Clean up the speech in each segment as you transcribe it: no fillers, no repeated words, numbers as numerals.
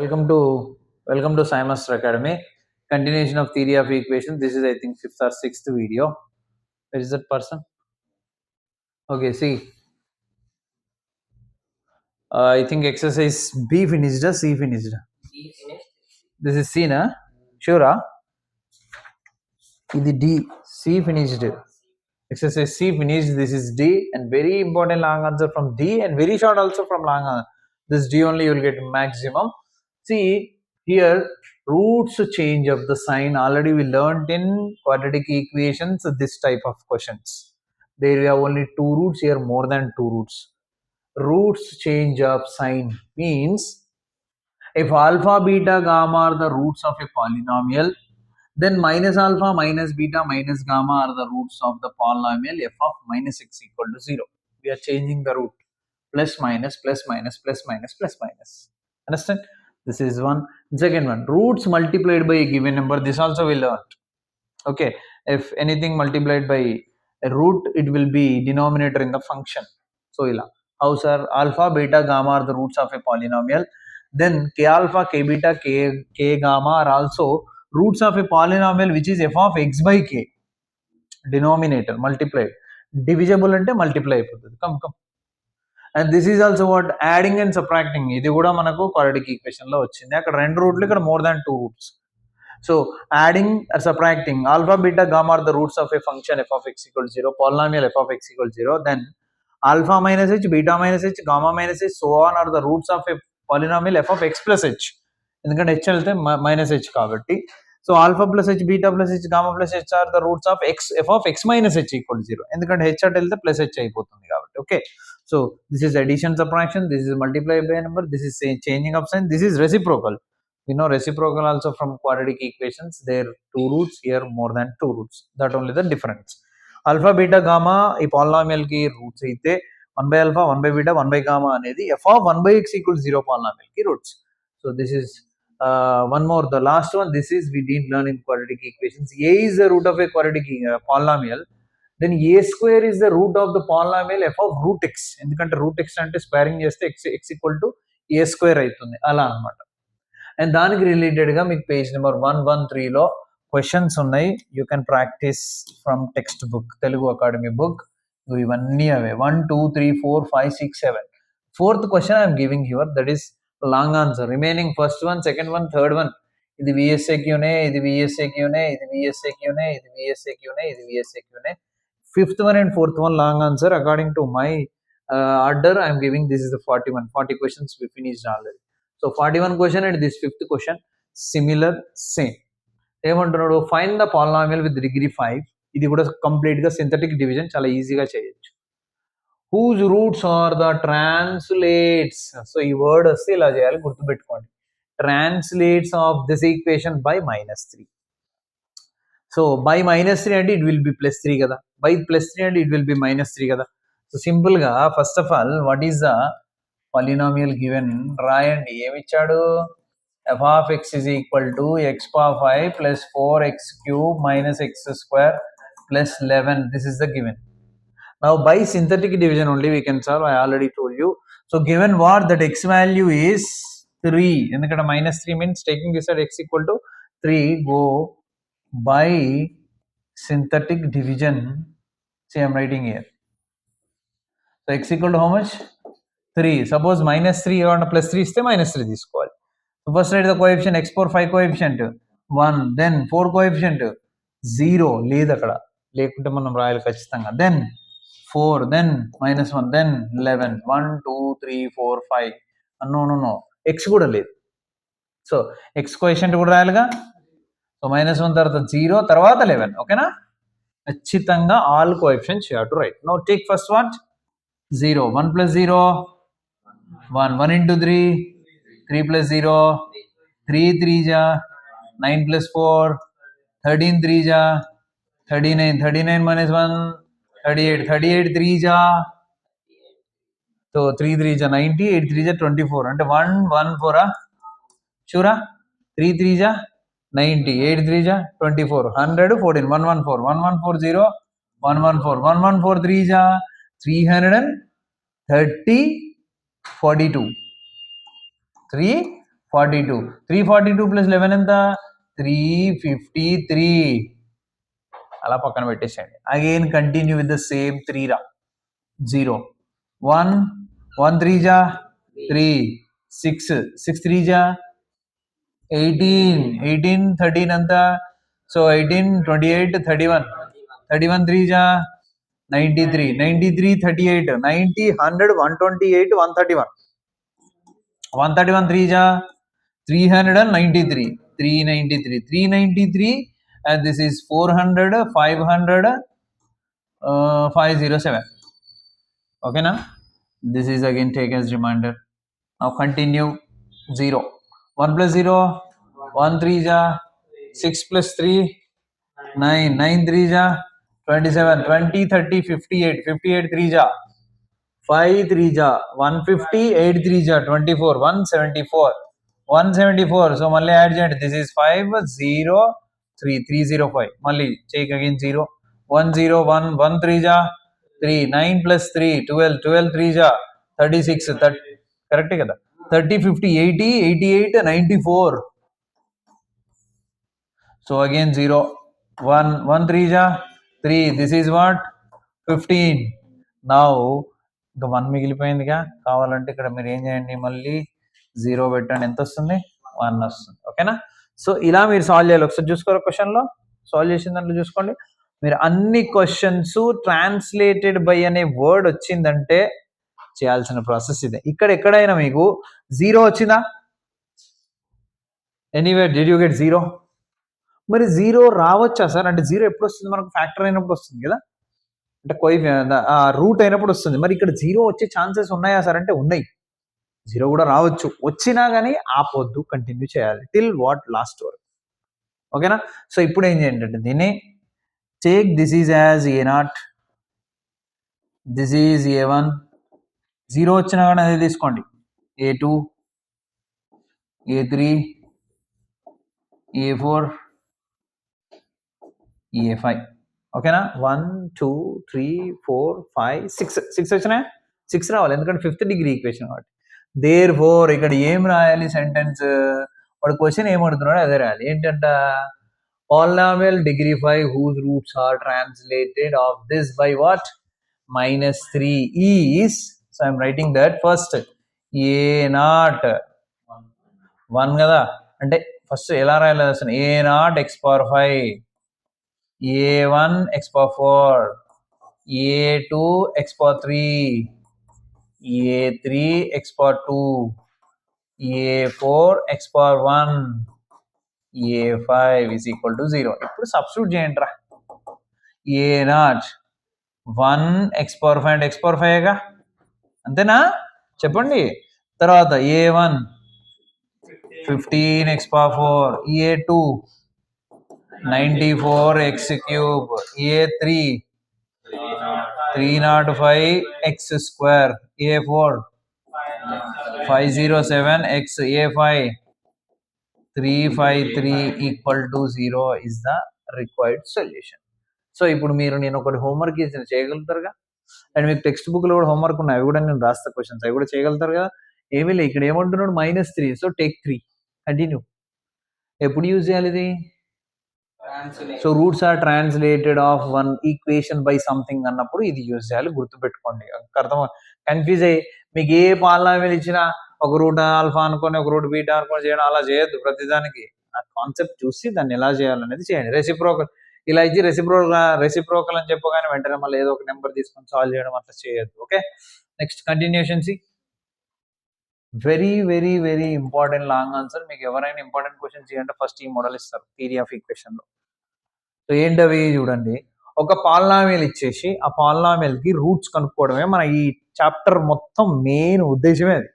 Welcome to Scimaster Academy. Continuation of theory of equations. This is I think fifth or sixth video. Where is that person? Okay, see. I think exercise B finished, C finished. C finished. This is C, na? Sure? This is D. C finished. Exercise C finished. This is D, and very important long answer from D, and very short also from long answer. This D only you will get maximum. See here, roots change of the sign already we learned in quadratic equations. This type of questions. There we have only two roots, here more than two roots. Roots change of sign means if alpha, beta, gamma are the roots of a polynomial, then minus alpha, minus beta, minus gamma are the roots of the polynomial f of minus x equal to 0. We are changing the root. Plus minus, plus minus, plus minus, plus minus. Understand? This is one. Second one, roots multiplied by a given number. This also we learned. Okay. If anything multiplied by a root, it will be denominator in the function. So, how sir? Alpha, beta, gamma are the roots of a polynomial. Then k alpha, k beta, k gamma are also roots of a polynomial which is f of x by k. Denominator multiplied. Divisible ante multiply అయిపోతుంది. Come. And this is also what adding and subtracting. ఇది కూడా మనకు quadratic equation లో వచ్చింది. అక్కడ రెండు రూట్లు, ఇక్కడ more than two roots. So adding or subtracting, alpha, beta, gamma are the roots of a function f of x equal to 0, polynomial f of x equal to 0. Then alpha minus h, beta minus h, gamma minus h, so on are the roots of a polynomial f of x plus h. ఎందుకంటే h వెళ్తే minus h కాబట్టి. So alpha plus H, beta plus H, gamma plus H are the roots of X F of X minus H equal 0. ఎందుకంటే H అటు వెళ్తే plus H అయిపోతుంది కాబట్టి. Okay, so this is addition, subtraction, this is multiply by number, this is changing of sign, this is reciprocal. We know reciprocal also from quadratic equations. There two roots, here more than two roots. That only the difference. Alpha, beta, gamma ఈ polynomial కి roots అయితే 1 by alpha, 1 by beta, 1 by gamma అనేది f of 1 by x equals 0 polynomial కి roots. So this is one more, the last one. This is we didn't learn in quadratic equations. A is the root of a quadratic polynomial. Then a square is the root of the polynomial f of root x. ఎందుకంటే root x అంటే squaring చేస్తే x equal to a square అవుతుంది అలా అన్నమాట. And దానికి రిలేటెడ్గా మీకు page number 113లో క్వశ్చన్స్ ఉన్నాయి. You can practice from textbook, Telugu Akademi book. ఇవన్నీ అవే 1 2 3 4 5 6 7. Fourth question I'm giving your, that is long answer. Remaining first one, second one, third one ఇది విఎస్ఏక్యూనే, ఇది విఎస్ఏక్యూనే, ఇది విఎస్ఏక్యూనే, ఇది విఎస్ఏక్యూనే, ఇది విఎస్ఏక్యూనే. Fifth one and fourth one long answer. According to my order I'm giving, this is the 40 questions we finished already. So 41 question and this fifth question similar same. ఏమంటున్నాడు, find the polynomial with degree 5. ఇది కూడా complete గా synthetic division చాలా ఈజీగా చేయొచ్చు. Whose roots are the translates. So ఈ word వస్తే ఇలా చేయాలి, గుర్తుపెట్టుకోండి. Translates of this equation by -3. So by -3 అంటే ఇట్ విల్ బి +3 కదా, బై +3 అంటే ఇట్ విల్ బి -3 కదా. సో సింపుల్ గా first of all what is the polynomial given, రాయండి. ఏమి ఇచ్చాడు, f of x is equal to x power 5 plus 4x cube minus x square plus 11. This is the given. Now by synthetic division only we can solve. I already told you. So given what, that x value is 3. ఎందుకంటే -3 means taking this at x equal to 3, go by synthetic division. See, I'm writing here. So x equal to how much, 3. Suppose -3 ఏమన్నా +3 ఇస్తే -3 తీసుకోవాలి. First write the coefficient, x power 5 coefficient 1, then 4 coefficient 0 లేదు అక్కడ, లేకుంటే మనం రాయాలి ఖచ్చితంగా. Then 4, then -1, then 11, 1 2 3 4 5. No x కూడా లేదు. సో x కోఎఫిషియంట్ కూడా రాయాలిగా. సో -1 తర్వాత 0 తర్వాత 11. ఓకేనా, ఖచ్చితంగా all coefficients you have to right. Now take first what, 0, 1 plus 0 1 into 3 3 plus 0 3 3 ja 9 plus 4 13 3 ja 39 39 minus 1 38 38 3 ja, so 3 3 ja 90 8 3 ja 24 అంటే 1 1 4 షూరా, 3 3 ja 90 8 3 ja 24 100 14 114 1140 114 114 3 ja 330 42 3 42. 342 plus 11 ఎంత 353. అలా పక్కన పెట్టేసేయండి. Again continue with the same 3 రా 0 1 1 3 జా 3 6 6 3 జా 18 18 13 అంతా సో 18 28 31 31 3 జా 93 93 38 90 100 128 131 131 3 జా 393 393 393 and this is 400 500 507. Okay now this is again taken as reminder. Now continue 0 1 plus 0 1 3 ja 6 plus 3 9 9 3 ja 27 20 30 58 58 3 ja 5 3 ja 150 8 3 ja 24 174 174. So malli add చేయండి. This is 5 0 3 305. మళ్ళీ check again 0 1 0 1 1 3 ja 3 9 plus 3 12 12 3 ja 36 30 కరెక్టే కదా 30 50 80 88 94. So again 0 1 1 3 ja 3. This is what 15. Now ఇంకా 1 మిగిలిపోయిందిగా కావాలంటే ఇక్కడ మీరు ఏం చేయండి మళ్ళీ 0 పెట్టండి ఎంత వస్తుంది 1 వస్తుంది. ఓకేనా సో ఇలా మీరు సాల్వ్ చేయాలి. ఒకసారి చూసుకోవాలి క్వశ్చన్లో సాల్వ్ చేసిన దాంట్లో చూసుకోండి. మీరు అన్ని క్వశ్చన్స్ ట్రాన్స్లేటెడ్ బై అనే వర్డ్ వచ్చిందంటే చేయాల్సిన ప్రాసెస్ ఇదే. ఇక్కడ ఎక్కడైనా మీకు 0 వచ్చిందా ఎనీవే డిడ్ యూ గెట్ 0? మరి 0 రావచ్చా సార్ అంటే 0 ఎప్పుడు వస్తుంది మనకు ఫ్యాక్టర్ అయినప్పుడు వస్తుంది కదా అంటే రూట్ అయినప్పుడు వస్తుంది. మరి ఇక్కడ 0 వచ్చే ఛాన్సెస్ ఉన్నాయా సార్ అంటే ఉన్నాయి. 0 కూడా రావచ్చు. వచ్చినా కానీ ఆపొద్దు కంటిన్యూ చేయాలి టిల్ వాట్ లాస్ట్ వరకు. ఓకేనా సో ఇప్పుడు ఏం చేయండి అంటే దీన్ని take this is as A0 this is A1 0 వచ్చినా కానీ అదే తీసుకోండి A2 A3 A4 A5. ఓకేనా 1 2 3 4 5 6 6 వచ్చినాయి 6 రావాలి ఎందుకంటే 5th డిగ్రీ ఈక్వేషన్ కాబట్టి. దేర్ ఫోర్ ఇక్కడ ఏం రాయాలి సెంటెన్స్ వాడు క్వశ్చన్ ఏం అడుగుతున్నాడో అదే రాయాలి. ఏంటంట polynomial degree 5 whose roots are translated of this by what -3 is. So I'm writing that first A0 1 కదా అంటే ఫస్ట్ ఎలా రాయాలి అసలు A0 x power 5 A1 x power 4 A2 x power 3 A3 x power 2 A4 x power 1 A5 is equal to 0. ఇప్పుడు substitute చేయండి రా A0 1 x power 5 అంటే x power 5 గా అంతేనా చెప్పండి. తర్వాత A1 15 x power 4 A2 94 x cube A3 305 x square A4 507 x A5 353 equal to 0 is the required solution. So ఇప్పుడు మీరు నేను ఒకటి హోంవర్క్ చేసిన చేయగలుగుతారుగా అండ్ మీకు టెక్స్ట్ బుక్ లో కూడా హోంవర్క్ ఉన్నాయి అవి కూడా నేను రాస్తా క్వశ్చన్స్ అవి కూడా చేయగలుగుతారు కదా. ఏమీ లేదు ఇక్కడ ఏమంటున్నాడు -3 సో టేక్ 3 కంటిన్యూ. ఎప్పుడు యూజ్ చేయాలి ఇది so roots are translated of one equation by something అన్నప్పుడు ఇది యూజ్ చేయాలి గుర్తుపెట్టుకోండి. అర్థం కన్ఫ్యూజ్ అయ్యి మీకు ఏ పాలనామీలు ఇచ్చినా ఒక రూట్ ఆల్ఫా అనుకొని ఒక రూట్ బీటా అనుకొని చేయడం అలా చేయొద్దు. ప్రతిదానికి ఆ కాన్సెప్ట్ చూసి దాన్ని ఎలా చేయాలనేది చేయండి. రెసిప్రోకల్ ఇలా ఇచ్చి రెసిప్రోకల్ అని చెప్పగానే వెంటనే మళ్ళీ ఏదో ఒక నెంబర్ తీసుకొని సాల్వ్ చేయడం అట్లా చేయొద్దు. Okay next continuation C very very very important long answer. మీకు ఎవరైనా ఇంపార్టెంట్ క్వశ్చన్స్ చేయంటే ఫస్ట్ ఈ మోడల్ ఇస్తారు థియరీ ఆఫ్ ఈక్వేషన్ లో. సో ఏంటవి చూడండి ఒక పాలినామియల్ ఇచ్చేసి ఆ పాలినామియల్ కి రూట్స్ కనుక్కోవడమే మన ఈ చాప్టర్ మొత్తం మెయిన్ ఉద్దేశమే అది.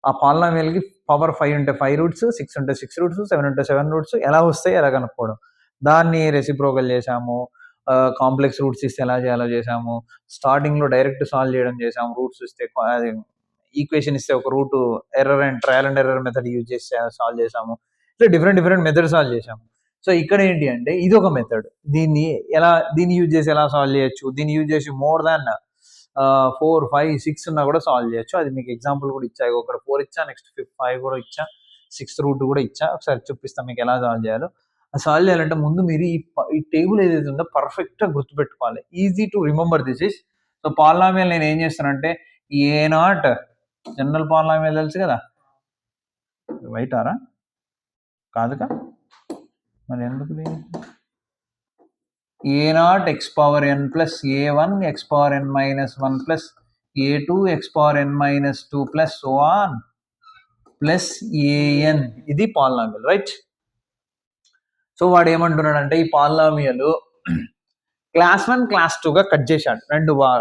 ఆ పాలినామియల్ కి పవర్ 5 ఉంటే 5 రూట్స్ 6 ఉంటే 6 రూట్స్ 7 ఉంటే 7 రూట్స్ ఎలా వస్తాయి ఎలా కనుక్కోవడం. దాన్ని రెసిప్రోకల్ చేసాము. కాంప్లెక్స్ రూట్స్ ఇస్తే ఎలా చేయాలో చేసాము. స్టార్టింగ్ లో డైరెక్ట్ సాల్వ్ చేయడం చేసాము. రూట్స్ ఇస్తే ఈక్వేషన్ ఇస్తే ఒక root error and trial and error method use చేసి సాల్వ్ చేసాము. ఇట్లా డిఫరెంట్ మెథడ్ సాల్వ్ చేసాము. సో ఇక్కడ ఏంటి అంటే ఇది ఒక మెథడ్. దీన్ని యూజ్ చేసి ఎలా సాల్వ్ చేయొచ్చు. దీన్ని యూజ్ చేసి మోర్ దాన్ 4 5 6 ఉన్నా కూడా సాల్వ్ చేయొచ్చు. అది మీకు ఎగ్జాంపుల్ కూడా ఇచ్చా. ఒకటి 4 ఇచ్చా నెక్స్ట్ 5 కూడా ఇచ్చా. 6th రూట్ కూడా ఇచ్చా, ఒకసారి చూపిస్తాను మీకు ఎలా సాల్వ్ చేయాలో. సాల్వ్ చేయాలంటే ముందు మీరు ఈ టేబుల్ ఏదైతే ఉందో పర్ఫెక్ట్గా గుర్తుపెట్టుకోవాలి. Easy to remember this is. So polynomial నేను ఏం చేస్తానంటే A0 జనరల్ పాలినామియల్ తెలుసు కదా, వైటారా కాదుగా మరి ఎందుకు A0 x power n plus A1 x power n minus 1 plus A2 x power n minus 2 plus so on plus an, ఇది polynomial, right? So వాడు ఏమంటున్నాడంటే ఈ పాలినామియల్ క్లాస్ 1 క్లాస్ 2 గా కట్ చేశాడు,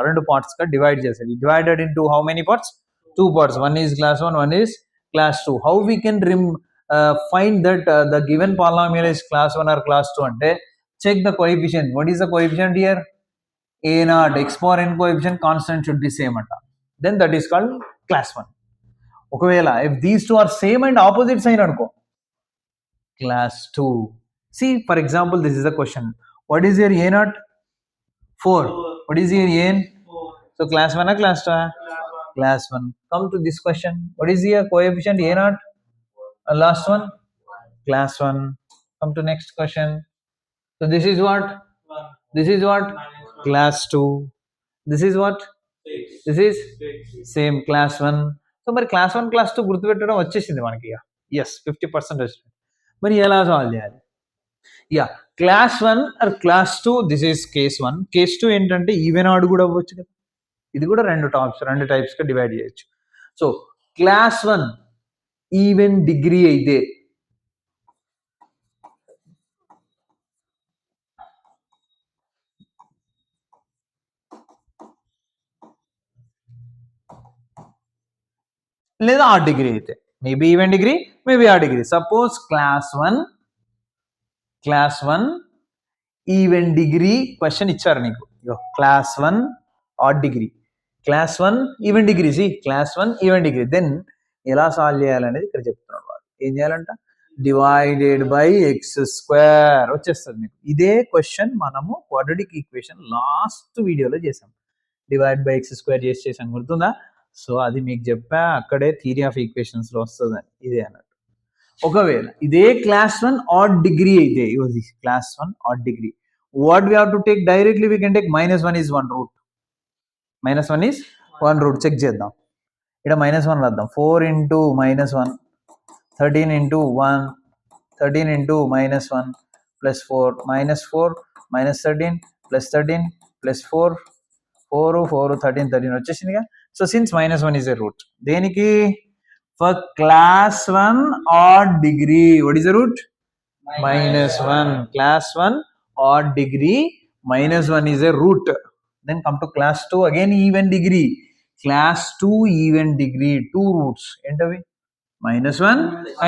రెండు పార్ట్స్ గా డివైడ్ చేశాడు. Divided into how many parts? 2 parts. One is class 1, one is class 2. How we can find that the given polynomial is class 1 or class 2 అంటే check the coefficient. What is the coefficient here? A0 x power n coefficient constant should be same anta, then that is called class 1. ఒకవేళ if these two are same and opposite sign అనుకో class 2. See, for example, this is the question. What is your A0? 4. What is your an? So class 1 or class 2? Class 1. Come to this question. What is your coefficient A0? Last one? Class 1. Come to next question. So this is what? This is what? Class 2. This is what? This is same class 1. So మరి class 1 class 2 గుర్తుపెట్టడం వచ్చేసింది మనకి. Yes 50% వచ్చింది. మరి ఎలా solve చేయాలి? Class 1 or class 2, this is case 1. Case 2 ఏంటంటే even odd కూడా అవ్వచ్చు కదా, ఇది కూడా రెండు టైప్స్ గా డివైడ్ చేయొచ్చు. సో క్లాస్ 1 ఈవెన్ డిగ్రీ అయితే లేదా ఆడ్ డిగ్రీ అయితే, maybe even degree, maybe odd degree. Suppose class 1 even degree question ఇచ్చారు నీకు, class 1 odd degree, class 1 even degree. Class 1 even degree, then ఎలా సాల్వ్ చేయాలనేది ఇక్కడ చెప్తున్నాడు వాడు. ఏం చేయాలంట? డివైడెడ్ బై ఎక్స్ స్క్వేర్ వచ్చేస్తుంది మీకు. ఇదే క్వశ్చన్ మనము క్వాడ్రాటిక్ ఈక్వేషన్ లాస్ట్ వీడియోలో చేసాం, డివైడ్ బై ఎక్స్ స్క్వేర్ చేసాం, గుర్తుందా? సో అది మీకు చెప్పా, అక్కడే థియరీ ఆఫ్ ఈక్వేషన్స్ లో వస్తుందని, ఇదే అన్నట్టు. ఒకవేళ ఇదే క్లాస్ 1 ఆడ్ డిగ్రీ అయితే, class 1 odd degree, what we have to take? Directly we can take -1 is 1 root. -1 is 1 root. Check చేద్దాం. ఇక్కడ -1 రాద్దాం. 4 into -1, 13 into 1, 13 into -1 plus 4, -4 -13 plus 13 plus 4, 4 13 13 వచ్చేసిందిగా. So since -1 is a root, దేనికి? For class 1 odd degree, what is the root? -1. Class 1 odd degree, -1 is a root. Then come to class 2, again even degree, class 2 even degree, 2 roots entavi -1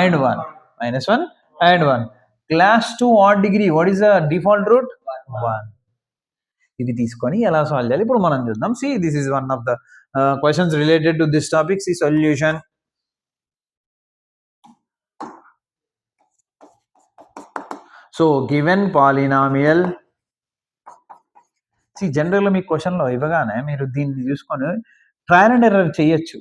and 1, -1 and 1. Class 2 odd degree, what is the default root? 1. ఇది తీసుకొని ఎలా solve చేయాలి ఇప్పుడు మనం చూద్దాం. See, this is one of the questions related to this topic. See solution. So given polynomial, జనరల్గా మీ క్వశ్చన్లో ఇవ్వగానే మీరు దీన్ని చూసుకొని ట్రయల్ అండ్ ఎర్రర్ చేయొచ్చు.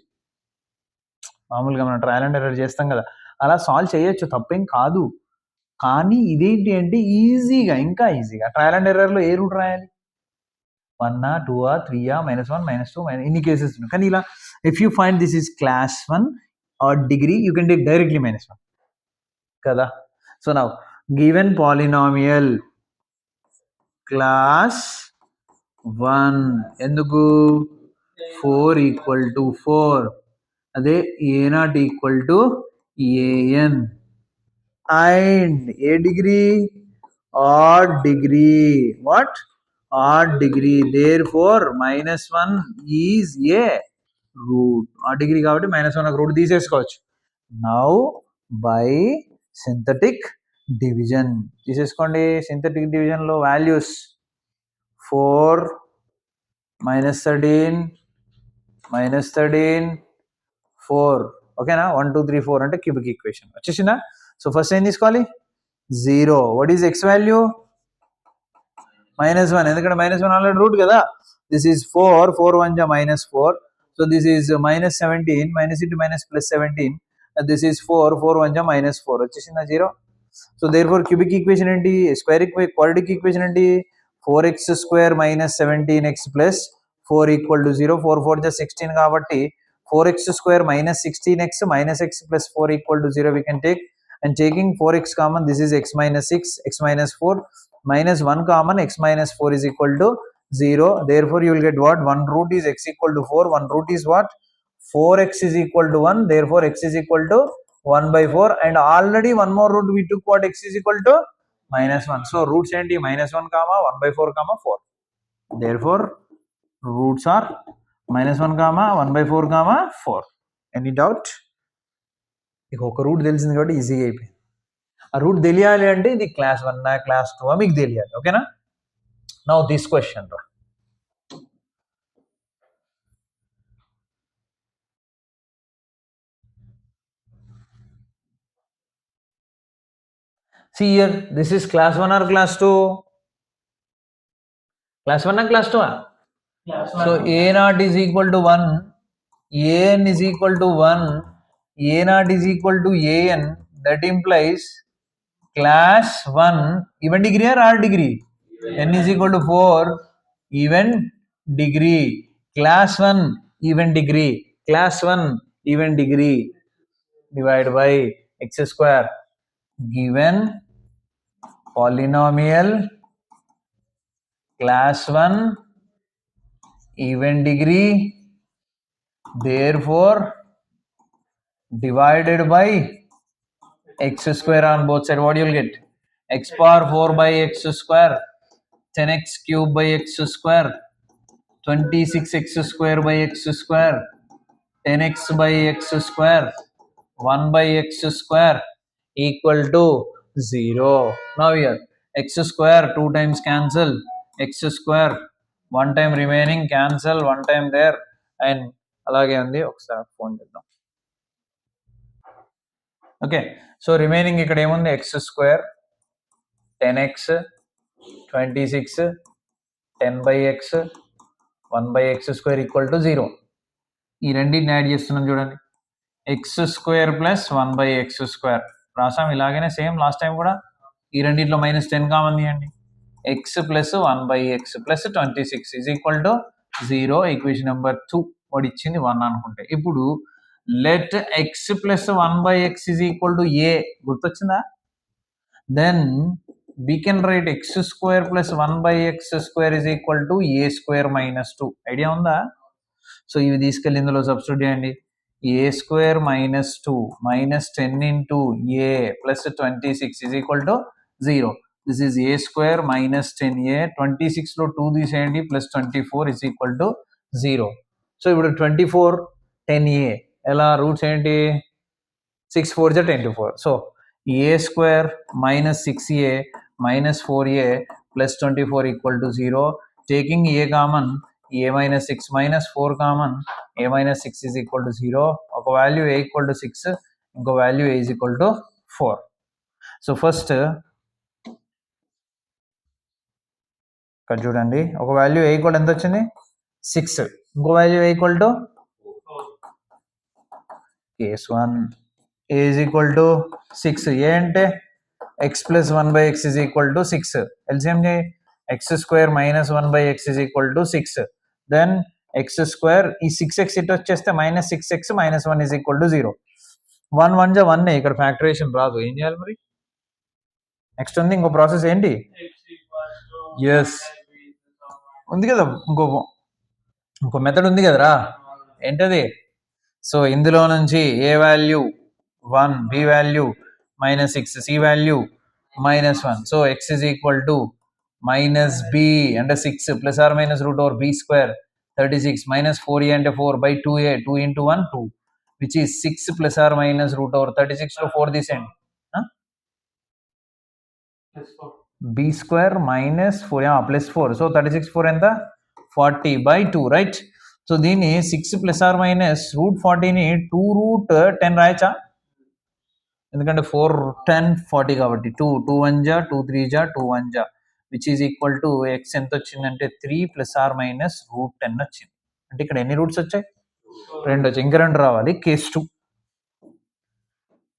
మామూలుగా మనం ట్రయల్ అండ్ ఎర్రర్ చేస్తాం కదా, అలా సాల్వ్ చేయొచ్చు, తప్పేం కాదు. కానీ ఇదేంటి అంటే ఈజీగా, ఇంకా ఈజీగా ట్రయల్ అండ్ ఎర్రర్లో ఏ రూట్ రాయాలి? 1, 2, 3, -1 -2 ఇన్ని కేసెస్ ఉన్నాయి. కానీ ఇలా if you find this is class 1 odd degree, you can take directly -1 కదా. So now given polynomial class 1 ఎందుకు? 4 equal to 4, అదే A0 equal to an, and a degree odd degree, what? Odd degree, therefore -1 is a root. odd degree కాబట్టి -1 ఒక route తీసేసుకోవచ్చు. Now by synthetic division తీసేసుకోండి. Synthetic division లో values 4 -13 4, ఓకేనా? 1 2 3 4 అంటే cubic equation వచ్చేసిందా? సో ఫస్ట్ ఏం తీసుకోవాలి? 0. What is X value? -1, ఎందుకంటే -1 ఆల్రెడీ రూట్ కదా. This is 4 1 -4, so this is -17, -(-) +17, this is 4, 4 1 minus 4 వచ్చేసిందా 0. సో therefore cubic equation ఏంటి, quadratic equation ఏంటి, 4x square minus 17x plus 4 equal to 0. 4 4 16 కాబట్టి 4x square minus 16x minus x plus 4 equal to 0 we can take, and taking 4x common, this is x minus 6, x minus 4 minus 1 common, x minus 4 is equal to 0. Therefore you will get what, 1 root is x equal to 4, 1 root is what, 4x is equal to 1, therefore x is equal to 1 by 4, and already one more root we took, what, x is equal to minus 1. So roots ఏంటి, minus 1 comma 1 by 4 comma 4. Therefore roots are minus 1 comma 1 by 4 comma 4. Any doubt? ఇక ఒక route తెలిసింది కాబట్టి ఈజీగా అయిపోయింది. ఆ route తెలియాలి అంటే ఇది క్లాస్ 1 క్లాస్ 2 మీకు తెలియాలి. ఓకేనా? నౌ దిస్ క్వశ్చన్ రా, see here, this is class 1 or class 2? Class 1 or class 2? Class 1. So a naught is equal to 1, an is equal to 1, a naught is equal to an, that implies class 1 even degree or odd degree? N is equal to 4, even degree. Class 1 even degree, class 1 even degree, divided by x square, given polynomial class 1 even degree, therefore divided by x square on both sides. What you will get? X power 4 by x square, 10x cube by x square, 26x square by x square, 10x by x square, 1 by x square equal to 0. Now here x square 2 times cancel, x square 1 time remaining cancel, 1 time there, and అలాగే ఉంది. ఒకసారి phone చేద్దాం. Okay, so remaining ఇక్కడ ఏముంది, x square 10x 26 10 by x 1 by x square equal to 0. ఈ రెండింటిని add చేస్తున్నాం చూడండి, x square plus 1 by x square రాసాం. ఇలాగనే సేమ్ లాస్ట్ టైం కూడా ఈ రెండింటిలో మైనస్ 10 కామన్ తీయండి, x plus 1 by x plus 26 is equal to 0. Equation number 2 వాడు ఇచ్చింది 1 అనుకుంటే. ఇప్పుడు let x plus 1 by x is equal to a, గుర్తొచ్చిందా? Then we can write x square plus 1 by x square is equal to a square minus 2. Idea ఉందా? So ఇవి తీసుకెళ్ళి ఇందులో substitute చేయండి. a square minus 2 minus 10 into a plus 26 is equal to 0. This is a square minus 10a, 26 లో 2 తీసేయండి, plus 24 is equal to 0. So ఇప్పుడు 24 10a ఎలా, roots ఏంటి, 6 4 24. So a square minus 6a minus 4a plus 24 equal to 0. Taking a common, a minus 6 minus 4 common, a minus 6 is equal to 0. ఒక value a equal to 6, ఇంకో value a is equal to 4. So first ఇక్కడ చూడండి, ఒక value a equal ఎంత వచ్చింది 6, ఇంకో value a equal to case 1 a is equal to 6. a అంటే x plus 1 by x is equal to 6. LCM x square minus 1 by x is equal to 6. Then x square ఈ 6x ఇటు వచ్చేస్తే minus 6x minus 1 is equal to 0. 1 1 జా 1, ఇక్కడ factorisation రాదు, ఏం చేయాలి మరి? నెక్స్ట్ ఉంది ఇంకో ప్రాసెస్ ఏంటి, ఎస్ ఉంది కదా, ఇంకో మెథడ్ ఉంది కదరా, ఏంటది? సో ఇందులో నుంచి a value 1, b value minus 6, c value minus 1. So x is equal to minus b and 6 plus or minus root over b square 36 minus 4a and 4 by 2a, 2 into 1 2, which is 6 plus or minus root over 36 to 4 this end. b square minus 4, yeah, plus 4. So 36 4 and the 40 by 2, right? So దీన్ని 6 plus or minus root 40 ని 2 root 10 రాయచ్చా? ఎందుకంటే 4 10 40 కాబట్టి 2 2 1 జా 2 3 జా 2 1 జా, which is equal to X ఎంత వచ్చిందంటే 3 plus or minus route 10 వచ్చింది. అంటే ఇక్కడ ఎన్ని రూట్స్ వచ్చాయి, 2 వచ్చాయి, ఇంకా 2 రావాలి. Case 2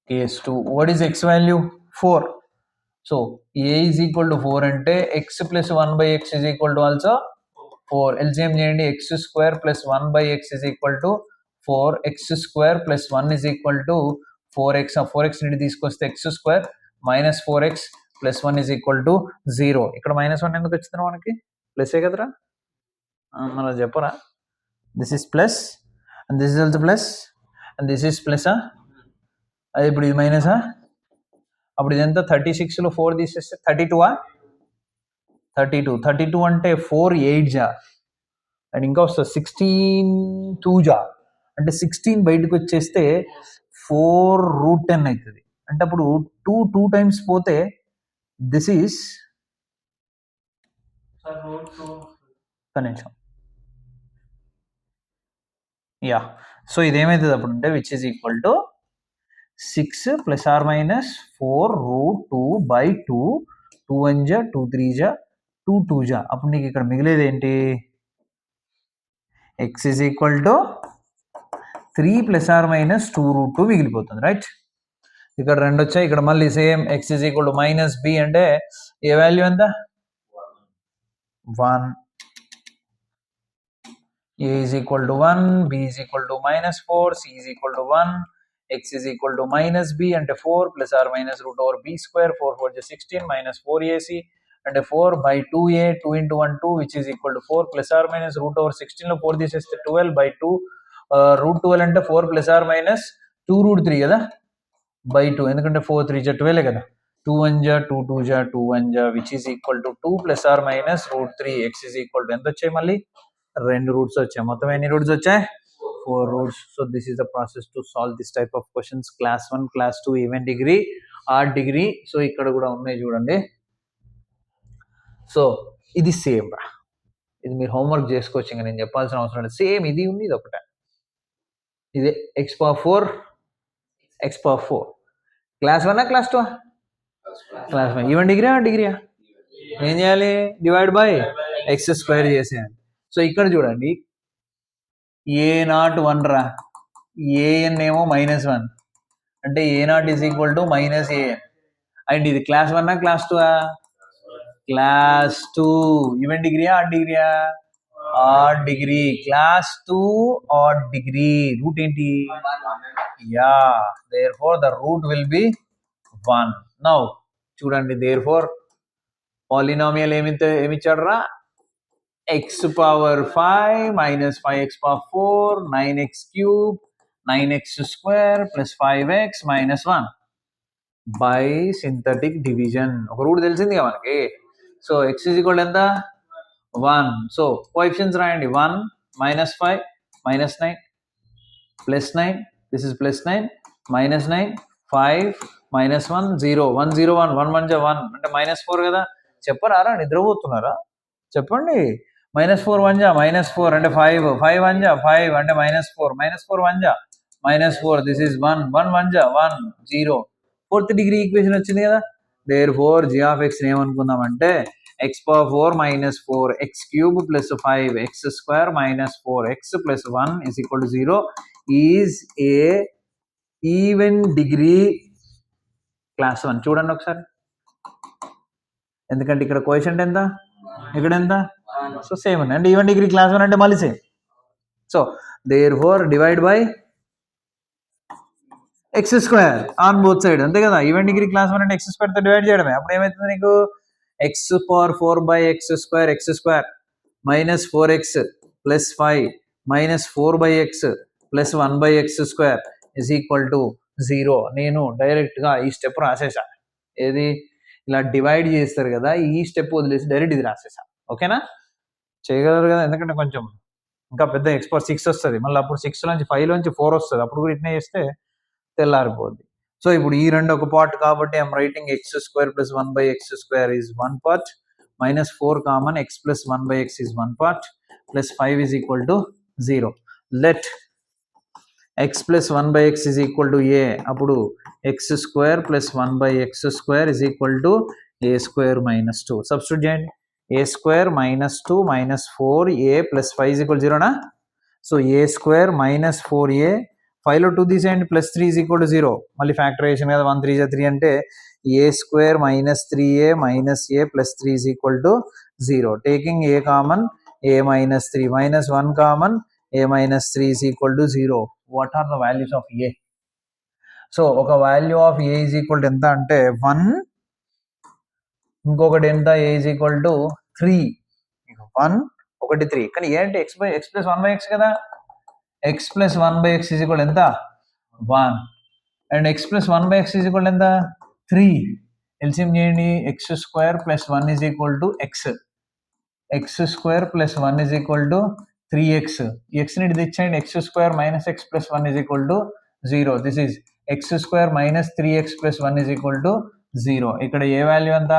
case 2. What is x value? 4. So a is equal to 4 ante x plus 1 by x is equal to also 4. LCM చేయండి, x square plus 1 by x is equal to 4. x square plus 1 is equal to 4x. 4x నుండి తీసుకొస్తే x square minus 4x plus 1 is equal to 0. ఇక్కడ minus 1 ఎందుకు వచ్చింది మనకి? ప్లస్ఏ కదరా, మళ్ళీ చెప్పరా? This is plus and this is also plus and this is plus. అది ఇప్పుడు ఇది మైనసా? అప్పుడు ఇదంతా 36లో 4 తీసేస్తే 32. 32 అంటే 4 8 జా అండ్ ఇంకా వస్తుంది 16 2 జా అంటే 16 బయటకు వచ్చేస్తే 4√10 అవుతుంది. అంటే అప్పుడు 2 టైమ్స్ పోతే దిస్ ఈస్ కనీసం యా. సో ఇదేమవుతుంది అప్పుడు అంటే which is equal to 6 plus or minus 4√2/2. 2 1 జా 2 3 జా 2 2 జా. అప్పుడు నీకు ఇక్కడ మిగిలేది ఏంటి? x is equal to 3 plus or minus 2√2 మిగిలిపోతుంది, రైట్? ఇక్కడ 2 వచ్చాయి, ఇక్కడ మళ్ళీ same x is equal to minus b అంటే ఏ వాల్యూ ఎంత? 1. a is equal to 1, b is equal to minus 4, c is equal to 1, x is equal to minus b అంటే 4 plus or minus root over b square. 4 4 is 16 minus 4ac అంటే 4/2a. 2 into 1 2 which is equal to 4 plus or minus root over 16 లో 4 తీసేస్తే 12/2. root 12 అంటే 4 plus or minus 2√3 కదా by 2, ఎందుకంటే 4 3 జా 12 కదా. 2 1 జా 2 2 జా 2 1 జా which is equal to 2 plus or minus √3. x is equal to ఎంత వచ్చాయి? మళ్ళీ 2 రూట్స్ వచ్చాయి. మొత్తం ఎన్ని రూట్స్ వచ్చాయి? 4 roots. So this is the process to solve this type of questions. Class 1 class 2 even degree art degree. So ఇక్కడ కూడా ఉన్నాయి చూడండి. సో ఇది సేమ్ రా, ఇది మీరు హోంవర్క్ చేసుకోవచ్చు, ఇంకా నేను చెప్పాల్సిన అవసరం లేదు. సేమ్ ఇది ఉంది, ఇది ఒకటే. ఇది x⁴ x⁴. Class 1 class 2? Class 1. Even degree odd డిగ్రీయా? ఏం చేయాలి? డివైడ్ బై x² చేసేయాలి. సో ఇక్కడ చూడండి, a0 1 రా, an ఏమో -1 అంటే a0 is equal to -an. And ఇది క్లాస్ 1 క్లాస్ 2? క్లాస్ 2. ఈవెన్ డిగ్రీయా ఆర్ట్ డిగ్రీయా? Odd degree. Class 2 odd degree. Root ఏంటి? Yeah, therefore the root will be 1. Now చూడండి, దేర్ ఫోర్ పాలినామియల్ ఏమిచ్చాడు రా? x⁴ minus 5x⁴ 9x³ 9x² plus 5x minus 1 by synthetic division. ఒక route తెలిసింది కదా మనకి. So x is equal to ఎంత? 1. So coefficients రాయండి. 1 -5 -9 +9, this is +9 -9 5 -1 0 1 0 1 1 1 జా 1 అంటే -4 కదా. చెప్పరారా, నిద్రపోతున్నారా? చెప్పండి. -4 1 జా -4 అంటే 5 5 1 జా 5 అంటే -4 -4 1 జా -4. దిస్ ఈస్ 1 1 1 జా 1 0. 4th డిగ్రీ ఈక్వేషన్ వచ్చింది కదా. Therefore g of x ఏమనుకుందామంటే x⁴ -4 x³ plus 5 x² minus 4x plus 1 is equal to 0 is a even degree class 1. చూడండి ఒకసారి, ఎందుకంటే ఇక్కడ కోఎఫిషియంట్ ఎంత, ఇక్కడ ఎంత? సో సేమ్ ఉంది. అంటే ఈవెన్ డిగ్రీ క్లాస్ 1 అంటే మళ్ళీ same. So therefore divide by x² on both side, అంతే కదా. ఈవెన్ డిగ్రీ క్లాస్ 1 అంటే x² తో డివైడ్ చేయడమే. అప్పుడు ఏమవుతుంది నీకు? x⁴/x² x² minus 4x plus 5 minus 4/x plus 1/x² is equal to 0. నేను డైరెక్ట్గా ఈ స్టెప్ రాసేసా. ఏది? ఇలా డివైడ్ చేస్తారు కదా, ఈ స్టెప్ వదిలేసి డైరెక్ట్ ఇది రాసేసా. ఓకేనా? చేయగలరు కదా, ఎందుకంటే కొంచెం ఇంకా పెద్ద x⁴ 6 వస్తుంది. మళ్ళీ అప్పుడు 6 నుంచి 5 నుంచి 4 వస్తుంది. అప్పుడు కూడా ఇట్నే చేస్తే తెల్లారిపోద్ది. సో ఇప్పుడు ఈ రెండు ఒక పార్ట్ కాబట్టి I'm writing x² plus 1/x² is one part, -4 common, x plus 1/x is one part, plus 5 is equal to 0. Let x plus 1/x is equal to a. అప్పుడు x² plus 1/x² is equal to a² minus 2. Substitute చేయండి. a² minus 2 minus 4a plus 5 is equal to 0 నా. So a² minus 4a 5లో 2 తీసేయండి, plus 3 is equal to 0. మళ్ళీ factorisation కదా, 1 3 3 అంటే a² minus 3a minus a plus 3 is equal to 0. Taking a common, a minus 3 minus 1 common, a minus 3 is equal to 0. What are the values of a? So ఒక value of a is equal to ఎంత అంటే 1, ఇంకొకటి ఎంత, a is equal to 3. 1 ఒకటి 3, కానీ ఏంటి x plus 1/x కదా, x plus 1/x is equal ఎంత 1, and x plus 1/x is equal ఎంత 3. ఎల్సిఎం చేయండి, x² plus 1 is equal to x² plus 1 is equal to 3x. ఈ x ని తెచ్చేయండి, x² minus x plus 1 is equal to 0. This is x² minus 3x plus 1 is equal to 0. ఇక్కడ ఏ value ఎంత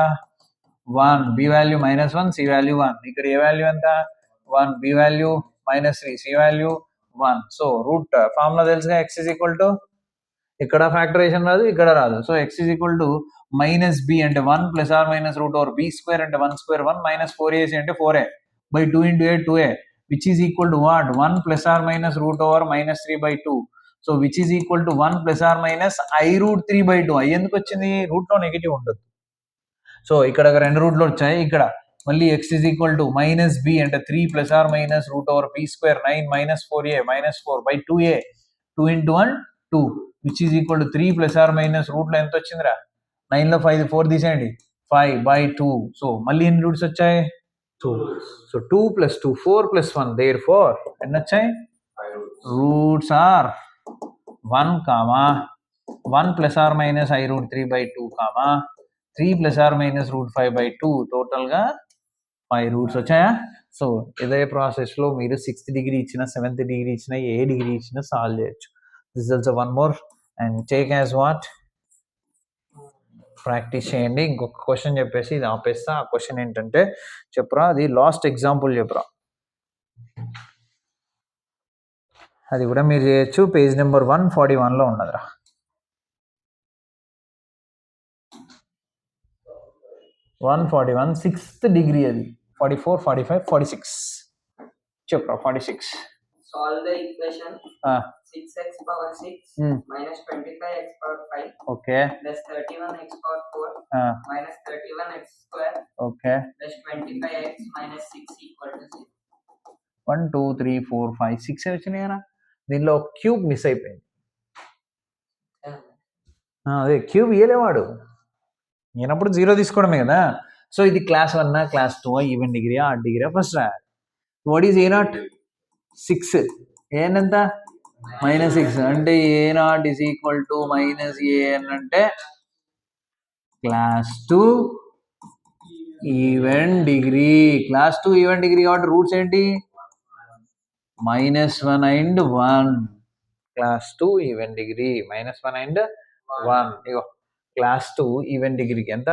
1, b value minus 1, c value 1. ఇక్కడ ఏ value ఎంత 1, b value minus 3, c value 1. So root formula తెలుసుగా, x is equal to, ఇక్కడ factorization రాదు, ఇక్కడ రాదు. So x is equal to minus b అంటే 1 plus or minus root over b² అంటే 1² 1 minus 4ac అంటే 4a by 2 into a 2a, which is equal to what 1 plus or minus root over minus 3/2. So which is equal to 1 plus or minus i√3/2. i ఎందుకు వచ్చింది, రూట్లో negative ఉండదు. So ఇక్కడ రెండు రూట్లు వచ్చాయి, ఇక్కడ మళ్ళీ x is equal to minus b అంటే 3 plus or minus root over b² 9 minus 4a minus 4 by 2a, 2 into 1 2, which is equal to 3 plus or minus రూట్లో ఎంత వచ్చిందిరా, 9లో 5 4 తీసేయండి, 5/2. సో మళ్ళీ ఎన్ని రూట్స్ వచ్చాయి 2. So 2 plus 2 4 plus 1, therefore ఎన్ని వచ్చాయి, roots are 1 comma 1 plus or minus i√3/2 comma 3 plus or minus √5/2, టోటల్గా 5 రూట్స్ వచ్చాయా. సో ఇదే ప్రాసెస్లో మీరు 6th డిగ్రీ ఇచ్చిన, 7th డిగ్రీ ఇచ్చిన, ఏ డిగ్రీ ఇచ్చినా సాల్వ్ చేయొచ్చు. This also one more and take as what, practice చేయండి. ఇంకొక క్వశ్చన్ చెప్పేసి ఇది ఆపేస్తా. ఆ క్వశ్చన్ ఏంటంటే చెప్పరా, అది లాస్ట్ ఎగ్జాంపుల్ చెప్పరా, అది కూడా మీరు చేయొచ్చు. పేజ్ నెంబర్ 141లో ఉన్నదిరా. 141 6th డిగ్రీ, అది 44 45 46 చెప్పరా. 46 solve the equation 6x power 6 minus 25x power 5 okay plus 31x power 4 minus 31x square okay plus 25x minus 6 equal to 0. 1 2 3 4 5 6 వచ్చినాయరా. దీనిలో క్యూబ్ మిస్ అయిపోయింది. అదే క్యూబ్ ఇయ్యలేవాడు, ఈయనప్పుడు 0 తీసుకోవడమే కదా. సో ఇది class 1 class 2 even degree odd degree first రాయాలి. What is a0 6, an ఎంత -6 అంటే a0 is equal to -an అంటే class 2 even degree. Class 2 even degree కాబట్టి రూట్స్ ఏంటి -1 and 1. Class 2 even degree -1 and 1. ఇగో క్లాస్ 2 ఈవెన్ డిగ్రీకి ఎంత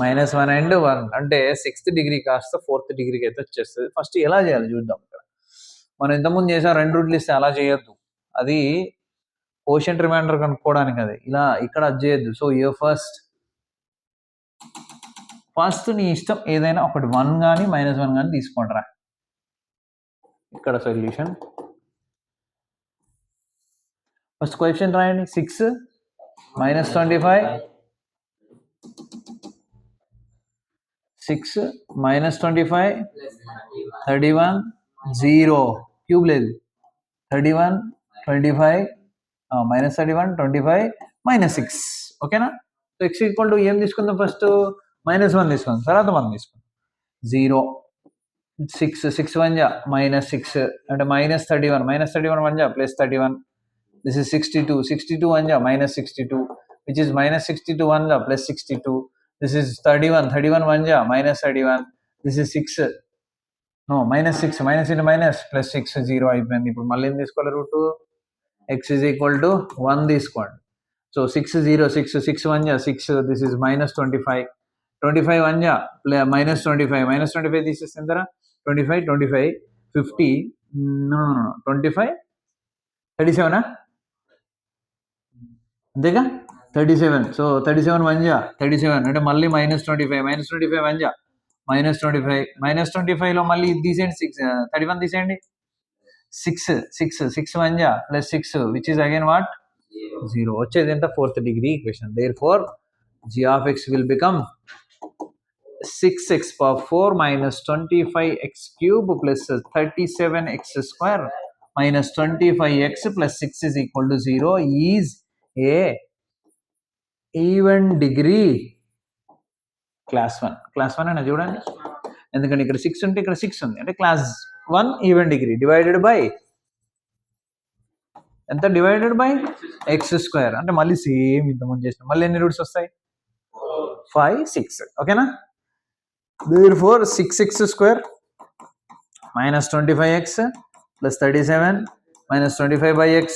-1 అండ్ 1 అంటే 6th డిగ్రీ కాస్త 4th డిగ్రీకి అయితే వచ్చేస్తుంది. ఫస్ట్ ఎలా చేయాలి చూద్దాం. ఇక్కడ మనం ఇంతకుముందు చేసాం, 2 రూట్లు ఇస్తే అలా చేయొద్దు, అది కోషెంట్ రిమైండర్ కనుక్కోవడానికి. అది ఇలా ఇక్కడ అది చేయొద్దు. సో యూ ఫస్ట్ నీ ఇష్టం ఏదైనా ఒకటి 1 కానీ -1 కానీ తీసుకోండిరా. ఇక్కడ సొల్యూషన్ ఫస్ట్ కోఎఫిషియంట్ రాయండి. 6 -25 6 -25 31 0, క్యూబ్ లేదు. 31 25 -31 25 -6 ఓకేనా. సో x ఈక్వల్ టు ఏం తీసుకుందాం, ఫస్ట్ -1 తీసుకుందాం, తర్వాత 1 తీసుకుందాం. 0 6 6 1 జా -6 అంటే -31 -31 1 జా +31. దిస్ ఇస్ 62 62 1 జా -62 విచ్ ఇస్ -62 1 జా +62. దిస్ ఇస్ 31 31 1 జా -31. This is 6 no -6 minus into minus +6 0 అయిపోయింది. ఇప్పుడు మళ్ళీ ఏం తీసుకోవాలి, root x is equal to 1 తీసుకోండి. సో 6 0 6 6 1 జా 6. దిస్ ఇస్ -25 25 1 జా -25 -25 తీసేస్తే ఎంతరా 25 25 50 25 37 అంతేగా 37. సో 37 1 జా 37 అంటే మళ్ళీ -25 -25 1 జా -25 -25లో మళ్ళీ ఇది తీసేయండి, 31 తీసేయండి. 6 1 ja plus 6 which is again what? 0. వచ్చేది ఎంత? fourth degree equation. Therefore g of x will become 6x power 4 minus 25x cube plus 37x square minus 25x plus 6 is equal to 0 is a even degree class 1 అయినా చూడండి, ఎందుకంటే ఇక్కడ 6 ఉంటే ఇక్కడ 6 ఉంది, అంటే class 1 even degree divided by ఎంత? Divided by x square. అంటే మళ్ళీ సేమ్ ఇంతకుముందు చేసిన మళ్ళీ ఎన్ని రూట్స్ వస్తాయి? 5 6. ఓకేనా? therefore 6x square minus 25x plus 37 minus 25 by x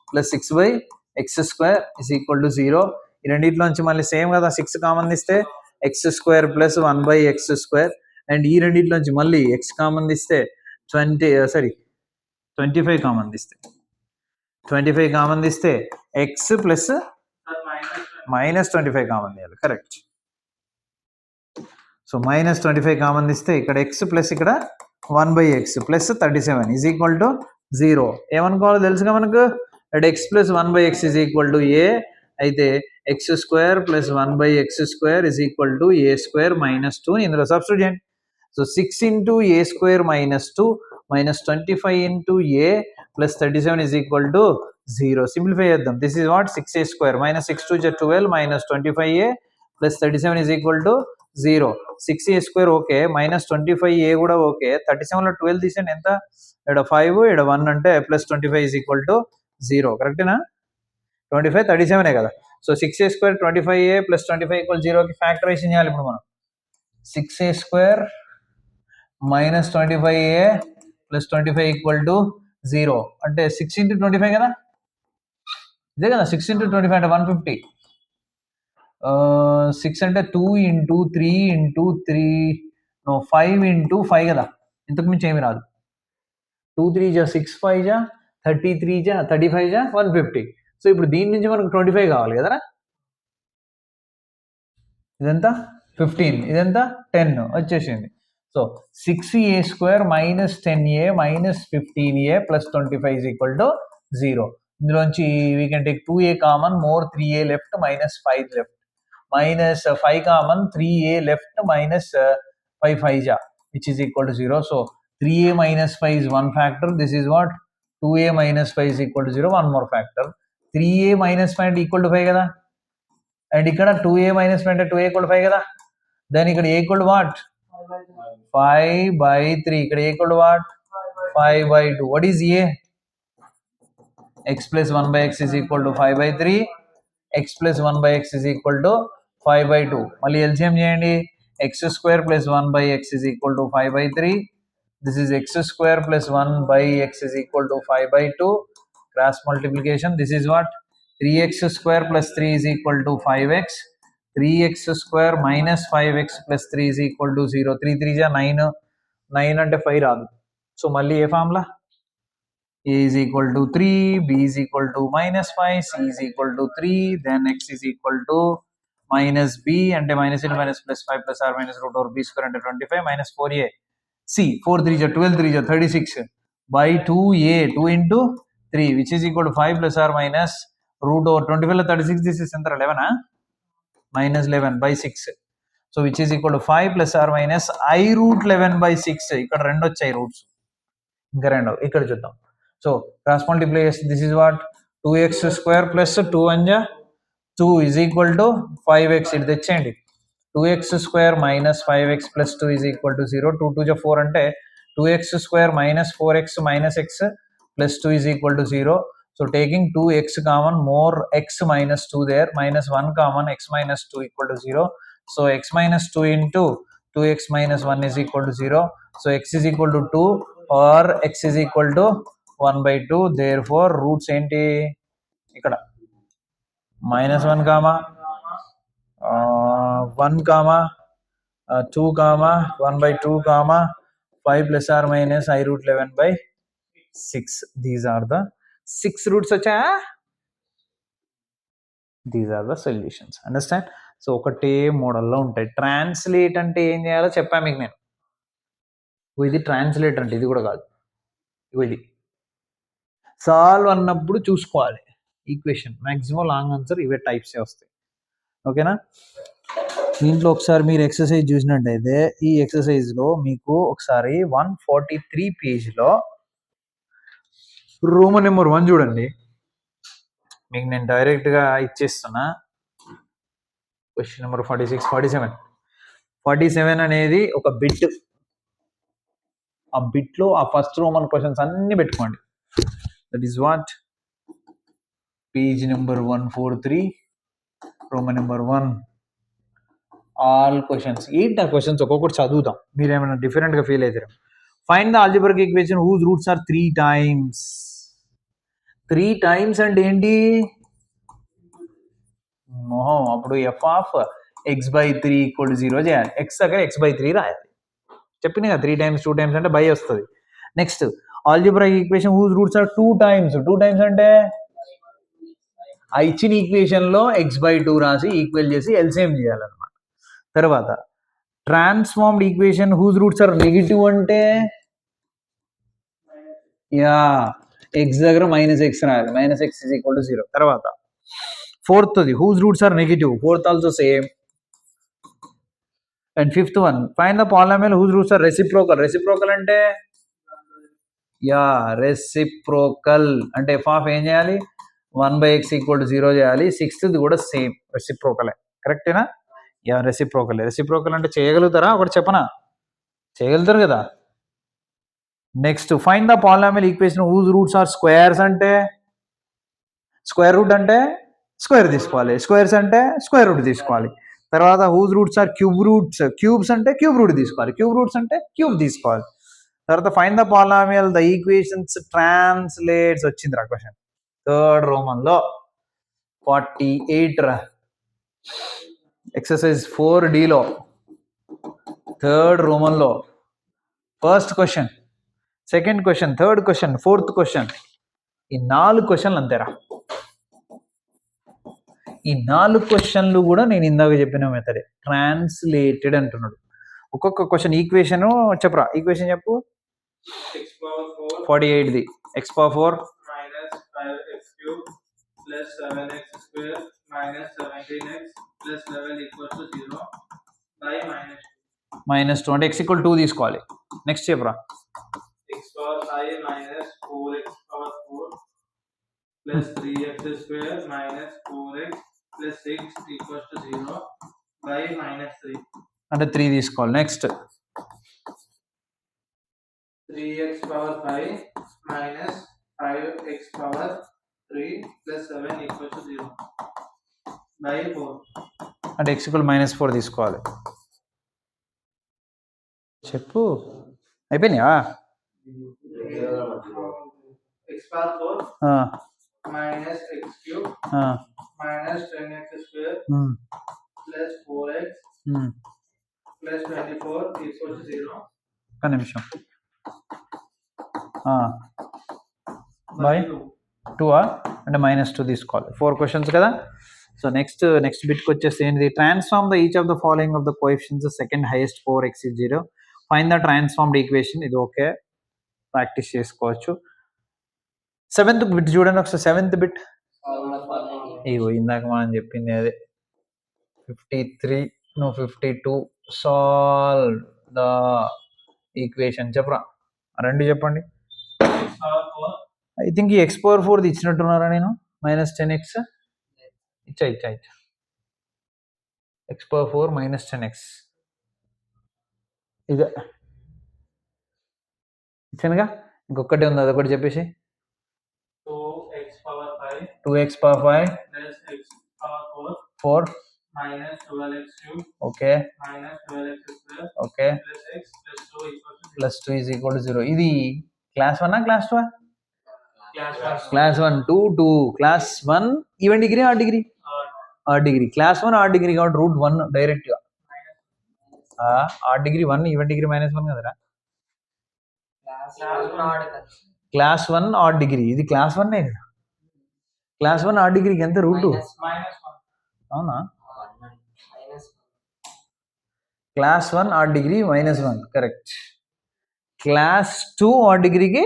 plus 6 by x square is equal to 0. ఈ రెండిట్లోంచి మళ్ళీ సేమ్ కదా, 6 కామన్ తీస్తే X square plus 1 by x square, and ఈ రెండిట్లోంచి మళ్ళీ ఎక్స్ కామన్ తీస్తే 25 కామన్ తీస్తే 25 కామన్ తీస్తే ఎక్స్ ప్లస్ మైనస్ 25 కామన్ తీయాలి. కరెక్ట్. సో మైనస్ 25 కామన్ తీస్తే ఇక్కడ ఎక్స్ ప్లస్ ఇక్కడ 1 by x plus 37 is equal to 0. ఏమనుకోవాలో తెలుసుగా మనకు, at x plus 1 by x is equal to a అయితే x square plus 1 by x square is equal to a square minus 2 ఇందులో substitute చేయండి. So 6 into a square minus 2 minus 25 into A plus 37 is equal to 0. Simplify చేద్దాం. This is what? 6a square minus 6 2 12 minus 25a plus 37 is equal to 0. 6a square okay, minus 25a కూడా okay, 37లో 12 తీసేయండి ఎంత? ఇక్కడ 5 ఇక్కడ 1 అంటే plus 25 is equal to 0. కరెక్టేనా? 25 37 కదా. So 6a square 25a plus 25 equal 0కి ఫ్యాక్టరైజేషన్ చేయాలి ఇప్పుడు మనం. 6a square minus 25a plus 25 equal to 0 అంటే 6 ఇంటూ 25 కదా, ఇదే కదా 6 ఇంటూ 25 అంటే 150. 6 అంటే 2 ఇంటూ 3 ఇంటూ 3 5 ఇంటూ 5 కదా, ఇంతకు మించి ఏమి రాదు. 2 3 జా 6 5 జా 33 జా 35 జా 150. సో ఇప్పుడు దీని నుంచి మనకు 25 కావాలి కదరా. ఇదంతా 15, ఇదంతా 10 వచ్చేసింది. So 6a square minus 10a minus 15a plus 25 is equal to 0. ఇందులోంచి we can take 2a common, more 3a left minus 5 left, minus 5 common 3a left minus 5 5 జా which is equal to 0. So 3a minus 5 is one factor. This is what? 2a minus 5 is equal to 0. One more factor. 3a minus 5 equal to 5 kada. And ikkada 2a minus 5 2a equal to 5 kada. Then ikkada a equal to what? 5 by 3. Ikkada a equal to what? 5 by 2. What is a? X plus 1 by x is equal to 5 by 3. X plus 1 by x is equal to 5 by 2. Malli LCM cheyandi. X square plus 1 by x is equal to 5 by 3. This is x square plus 1 by x is equal to 5 by 2. Cross multiplication. This is what? 3x square plus 3 is equal to 5x. 3x square minus 5x plus 3 is equal to 0. 3 3 is 9. 9 ante 5 raadu. So malli A formula? A is equal to 3, B is equal to minus 5, C is equal to 3, then x is equal to minus B ante minus into minus plus 5 plus r minus root over b square ante 25 minus 4a. C 4 3 is 12 3 is 36 by 2a 2 into 3 which is equal to 5 plus r minus root over 25 36. This is 11 minus 11 by 6. So which is equal to 5 plus r minus I root 11 by 6. ఇక్కడ రెండు వచ్చాయి roots, ఇంకా రెండు ఇక్కడ చూద్దాం. So cross multiply చేస్తే this is what? 2x square plus 2 1 2 is equal to 5x. ఇది తెచ్చేయండి. 2x square minus 5x plus 2 is equal to 0. 2 2 4 ante 2x square minus 4x minus x plus 2 is equal to 0. So taking 2x common, more x minus 2 there, minus 1 common, x minus 2 equal to 0. So x minus 2 into 2x minus 1 is equal to 0. So x is equal to 2 or x is equal to 1 by 2. Therefore roots enti ikkada minus 1 comma 1 comma 2 comma 1 by 2 comma 5 plus or minus I root 11 by 6. These are the 6 roots వచ్చా. These are the solutions. Understand? So ఒకటే మోడల్లో ఉంటాయి. Translate అంటే ఏం చేయాలో చెప్పాను మీకు నేను. ఇది ట్రాన్స్లేట్ అంటే ఇది కూడా కాదు, ఇది సాల్వ్ అన్నప్పుడు చూసుకోవాలి ఈక్వేషన్. మ్యాక్సిమం లాంగ్ ఆన్సర్ ఇవే టైప్స్ వస్తాయి. ఓకేనా? దీంట్లో ఒకసారి మీరు ఎక్సర్సైజ్ చూసినట్టయితే ఈ ఎక్సర్సైజ్లో మీకు ఒకసారి 143 పేజ్లో రోమన్ నెంబర్ 1 చూడండి. మీకు నేను డైరెక్ట్గా ఇచ్చేస్తున్నా. క్వశ్చన్ నెంబర్ 47 అనేది ఒక బిట్. ఆ బిట్లో ఆ ఫస్ట్ రోమన్ క్వశ్చన్స్ అన్ని పెట్టుకోండి. That is what page number 143 Roman number 1 all questions. ఏంటి ఆ క్వశ్చన్స్ ఒక్కొక్కటి చదువుతాం, మీరు ఏమైనా డిఫరెంట్గా ఫీల్ అవుతారు. Find the algebraic equation whose roots are 3 times. 3 times అంటే ఏంటి? మొహం అప్పుడు ఎఫ్ ఆఫ్ x/3 = 0 చేయాలి. ఎక్స్ దగ్గర x/3 రాయాలి. చెప్పిన కదా 3 times 2 times అంటే బై వస్తుంది. Next algebraic equation whose roots are 2 times. 2 times అంటే ఆ ఇచ్చిన ఈక్వేషన్లో x/2 రాసి ఈక్వల్ చేసి ఎల్సిఎం చేయాలన్నమాట. తర్వాత transformed equation whose roots are negative అంటే యా ఎక్స్ దగ్గర -x రాయాలి. -x = 0. తర్వాత ఫోర్త్ది whose roots are negative. Fourth also same. And fifth one find the polynomial whose roots are reciprocal. Reciprocal అంటే యా రెసిప్రోకల్ అంటే f of ఏం చేయాలి? 1/x = 0 చేయాలి. సిక్స్త్ది కూడా సేమ్ రెసిప్రోకలే. కరెక్టేనా? Yeah reciprocal. రెసిప్రోకల్ అంటే చేయగలుగుతారా? ఒకటి చెప్పనా? చేయగలుగుతారు కదా. Next find the polynomial equation whose roots are squares అంటే స్క్వేర్ రూట్ అంటే స్క్వేర్ తీసుకోవాలి. స్క్వేర్స్ అంటే స్క్వేర్ రూట్ తీసుకోవాలి. తర్వాత whose roots are cube roots. Cubes అంటే క్యూబ్ రూట్ తీసుకోవాలి. క్యూబ్ రూట్స్ అంటే క్యూబ్ తీసుకోవాలి. తర్వాత find the polynomial the equations translates వచ్చింది రా క్వశ్చన్. థర్డ్ రోమన్లో 48 రా. ఎక్సర్సైజ్ 4Dలో థర్డ్ రోమన్లో first question, second question, third question, fourth question. ఈ 4 క్వశ్చన్లు అంతేరా. ఈ 4 క్వశ్చన్లు కూడా నేను ఇందాక చెప్పిన మెథడే, ట్రాన్స్లేటెడ్ అంటున్నాడు. ఒక్కొక్క క్వశ్చన్ ఈక్వేషన్ చెప్పరా. ఈక్వేషన్ చెప్పు. 48ది x⁴ -5x³ + 7x² -17x + 11 = 0 by -2 అంటే x = 2 తీసుకోవాలి. నెక్స్ట్ చెప్పరా. x⁴ -4x⁴ + 3x² -4x + 6 = 0 by -3 అంటే 3 తీసుకోవాలి. నెక్స్ట్ 3x⁴ -5x⁴ 3 + 7 = 0 by 4 అంటే x = -4 తీసుకోవాలి. చెప్పు. అయిపోయినాయా? x⁴ -x³ -10x² + 4x + 24 = 0. ఒక నిమిషం. బై 2 అంటే -2 తీసుకోవాలి. 4 క్వశ్చన్స్ కదా. సో నెక్స్ట్ బిట్కి వచ్చేసి ఏంటి? Transform the each of the following of the coefficients second highest 4x is 0. Find the transformed equation. ఇది ఓకే, ప్రాక్టీస్ చేసుకోవచ్చు. 7th బిట్ చూడండి ఒకసారి. 7th బిట్ ఇగో ఇందాక మనం చెప్పింది అదే. 52 సాల్వ్ ద ఈక్వేషన్. చెప్పరా. రెండు చెప్పండి. ఐ థింక్ ఈ x⁴ ఇచ్చినట్టున్నారా నేను. -10x ఇచ్చా x⁴ -10x ఇదే ఇచ్చానుగా. ఇంకొకటి ఉంది, అదొకటి చెప్పేసి. 2x⁴ -4 -12x³ okay -12x² okay + x + 2 +2 = 0. ఇది class 1 class 2? Class 1. 2 class 1 even degree or degree? Are degree. Class 1 or degree కాబట్టి √1 డైరెక్ట్గా. ఆర్ డిగ్రీ 1 ఈవెన్ డిగ్రీ -1 కదరా. Class 1 or degree. ఇది క్లాస్ 1 కదా. క్లాస్ 1 ఆర్ డిగ్రీకి ఎంత? √2. అవునా? Class 1 or degree -1 correct. Class 2 or డిగ్రీకి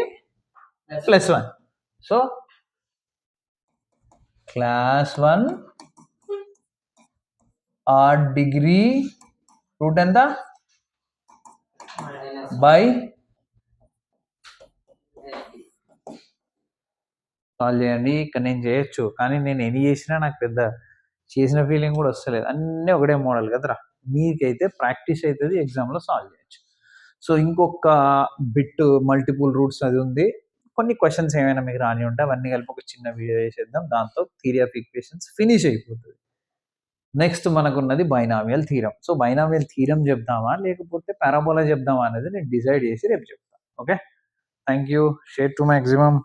+1. So class 1 odd degree root ఎంత బై సాల్వ్ చేయండి. ఇక్కడ నేను చేయొచ్చు, కానీ నేను ఎన్ని చేసినా నాకు పెద్ద చేసిన ఫీలింగ్ కూడా వస్తలేదు. అన్నీ ఒకటే మోడల్ కదరా. మీకైతే ప్రాక్టీస్ అవుతుంది, ఎగ్జామ్లో సాల్వ్ చేయొచ్చు. సో ఇంకొక బిట్ మల్టిపుల్ రూట్స్ అది ఉంది. కొన్ని క్వశ్చన్స్ ఏమైనా మీకు రాని ఉంటే అవన్నీ కలిపి ఒక చిన్న వీడియో చేసేద్దాం. దాంతో థియరీ ఆఫ్ ఈక్వేషన్స్ ఫినిష్ అయిపోతుంది. నెక్స్ట్ మనకున్నది binomial theorem. So binomial theorem చెప్దామా లేకపోతే పారాబోలా చెప్దామా అనేది నేను డిసైడ్ చేసి రేపు చెప్తాను. Okay, thank you. Share to maximum.